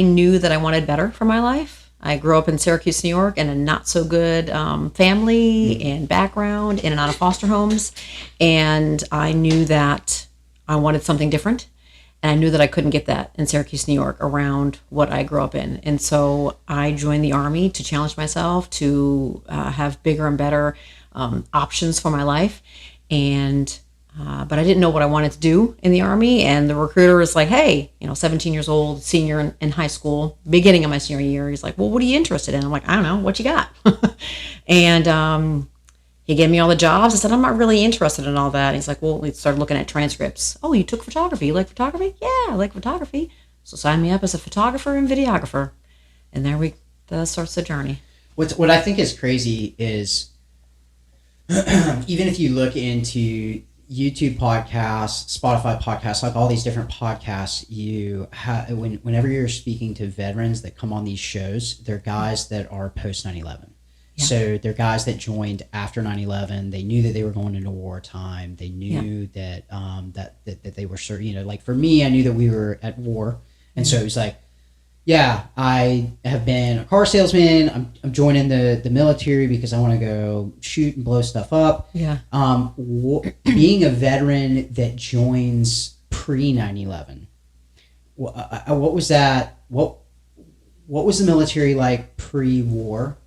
knew that I wanted better for my life. I grew up in Syracuse, New York, in a not so good family and background, in and out of foster homes. And I knew that I wanted something different. And I knew that I couldn't get that in Syracuse, New York, around what I grew up in. And so I joined the Army to challenge myself to have bigger and better options for my life. And but I didn't know what I wanted to do in the Army. And the recruiter was like, hey, 17 years old, senior in high school, beginning of my senior year. He's like, well, what are you interested in? I'm like, I don't know. What you got? And he gave me all the jobs. I said, I'm not really interested in all that. And he's like, well, we started looking at transcripts. Oh, you took photography. You like photography? Yeah, I like photography. So sign me up as a photographer and videographer. And that starts the journey. What I think is crazy is even if you look into YouTube podcasts, Spotify podcasts, like all these different podcasts, you have whenever you're speaking to veterans that come on these shows, they're guys that are post 9/11. Yeah. So they're guys that joined after 9/11. They knew that they were going into wartime. They knew that that they were certain. Like for me, I knew that we were at war, and so it was like, yeah, I have been a car salesman. I'm joining the military because I want to go shoot and blow stuff up. Yeah. Being a veteran that joins pre 9/11, what was that? What was the military like pre-war?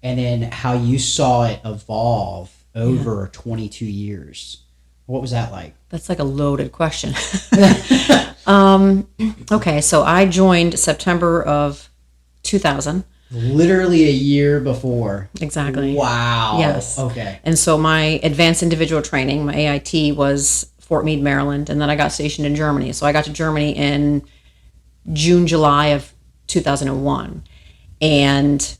And then how you saw it evolve over 22 years. What was that like? That's like a loaded question. Okay, so I joined September of 2000. Literally a year before. Exactly. Wow. Yes. Okay. And so my advanced individual training, my AIT, was Fort Meade, Maryland, and then I got stationed in Germany. So I got to Germany in June, July of 2001. And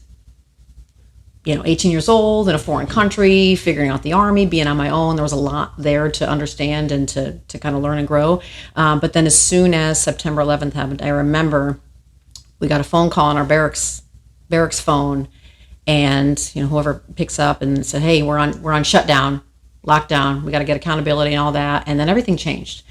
18 years old in a foreign country, figuring out the Army, being on my own. There was a lot there to understand and to kind of learn and grow. But then as soon as September 11th happened, I remember we got a phone call on our barracks phone, and whoever picks up and said, hey, we're on shutdown, lockdown. We got to get accountability and all that. And then everything changed.